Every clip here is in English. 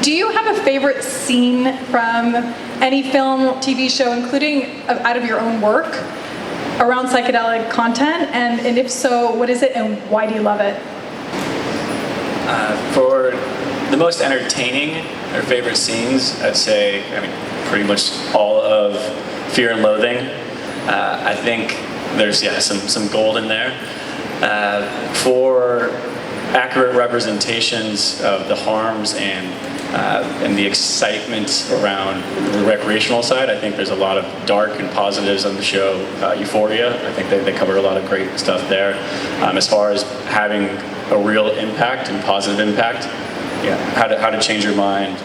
Do you have a favorite scene from any film, TV show, including out of your own work, around psychedelic content? And if so, what is it and why do you love it? For the most entertaining or favorite scenes, I'd say, pretty much all of Fear and Loathing. I think there's some gold in there. For accurate representations of the harms and the excitement around the recreational side, I think there's a lot of dark and positives on the show Euphoria. I think they cover a lot of great stuff there. As far as having a real impact and positive impact, how to change your mind,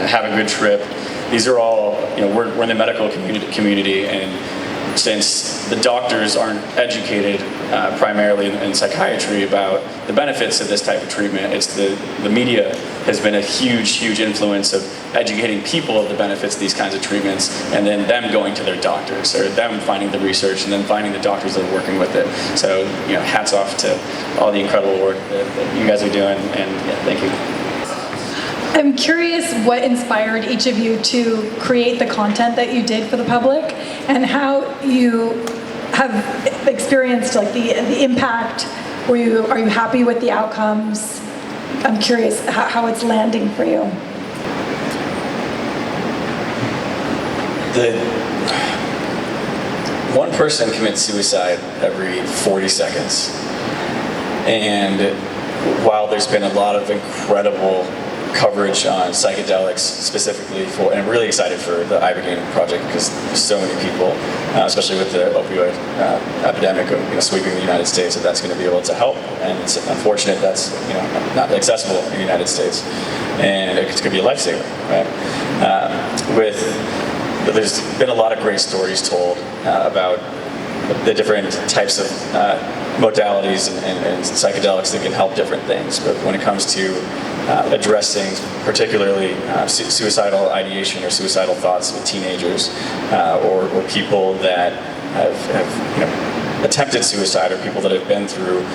have a good trip. These are all, we're in the medical community, and since the doctors aren't educated primarily in psychiatry about the benefits of this type of treatment, it's the media has been a huge influence of educating people of the benefits of these kinds of treatments, and then them going to their doctors, or them finding the research, and then finding the doctors that are working with it. So, hats off to all the incredible work that you guys are doing, and thank you. I'm curious what inspired each of you to create the content that you did for the public, and how you have experienced the impact. Are you happy with the outcomes? I'm curious how it's landing for you. One person commits suicide every 40 seconds. And while there's been a lot of incredible coverage on psychedelics specifically and I'm really excited for the Ibogaine project because there's so many people, especially with the opioid epidemic sweeping the United States, that's going to be able to help. And it's unfortunate that's not accessible in the United States, and it's going to be a lifesaver, right? There's been a lot of great stories told about the different types of modalities and psychedelics that can help different things, but when it comes to addressing particularly suicidal ideation or suicidal thoughts with teenagers or people that have attempted suicide, or people that have been through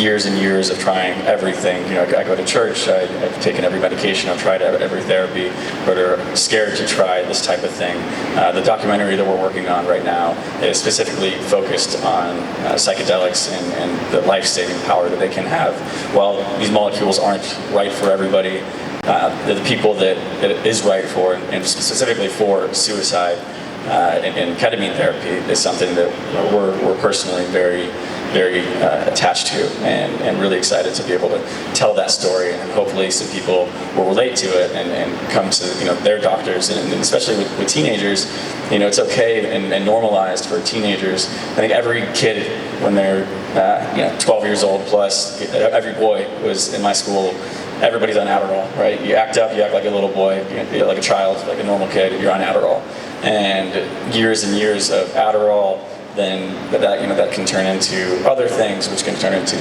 years and years of trying everything. I go to church, I've taken every medication, I've tried every therapy, but are scared to try this type of thing. The documentary that we're working on right now is specifically focused on psychedelics and the life-saving power that they can have. While these molecules aren't right for everybody, the people that it is right for, and specifically for suicide, and ketamine therapy is something that we're personally very attached to, and really excited to be able to tell that story, and hopefully some people will relate to it and come to their doctors, and especially with teenagers. It's okay and normalized for teenagers. I think every kid, when they're 12 years old plus, every boy was in my school, everybody's on Adderall, right? You act up, you act like a little boy, you're like a child, like a normal kid, you're on Adderall. And years and years of Adderall, then that can turn into other things, which can turn into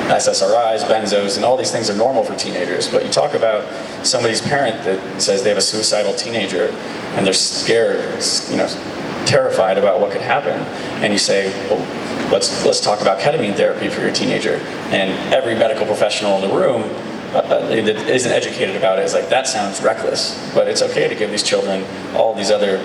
SSRIs, benzos, and all these things are normal for teenagers. But you talk about somebody's parent that says they have a suicidal teenager, and they're scared, terrified about what could happen, and you say, well, let's talk about ketamine therapy for your teenager. And every medical professional in the room that isn't educated about it is like, that sounds reckless, but it's okay to give these children all these other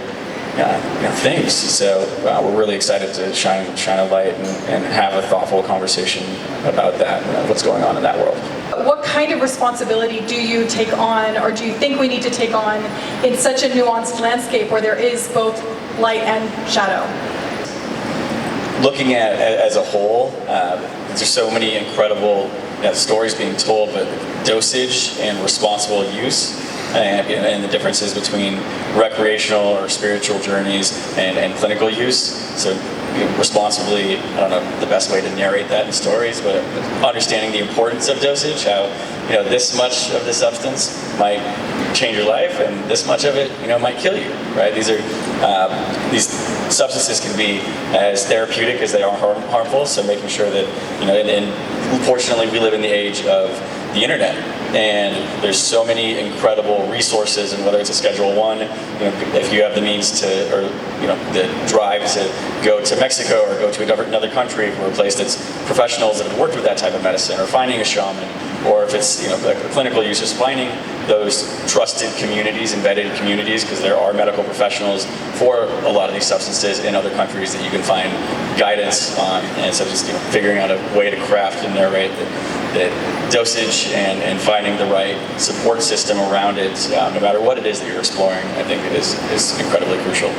things. So we're really excited to shine a light and have a thoughtful conversation about that, what's going on in that world. What kind of responsibility do you take on, or do you think we need to take on, in such a nuanced landscape where there is both light and shadow? Looking at as a whole, there's so many incredible stories being told, but dosage and responsible use, and the differences between recreational or spiritual journeys and clinical use. So responsibly, I don't know the best way to narrate that in stories, but understanding the importance of dosage, how this much of the substance might change your life, and this much of it might kill you, right? These substances can be as therapeutic as they are harmful, so making sure that and unfortunately we live in the age of the internet. And there's so many incredible resources, and whether it's a Schedule 1, if you have the means to, or the drive to go to Mexico or go to another country for a place that's professionals that have worked with that type of medicine, or finding a shaman, or if it's like a clinical use, just finding those trusted communities, embedded communities, because there are medical professionals for a lot of these substances in other countries that you can find guidance on, and so just figuring out a way to craft and narrate the dosage and finding the right support system around it, no matter what it is that you're exploring, I think is incredibly crucial.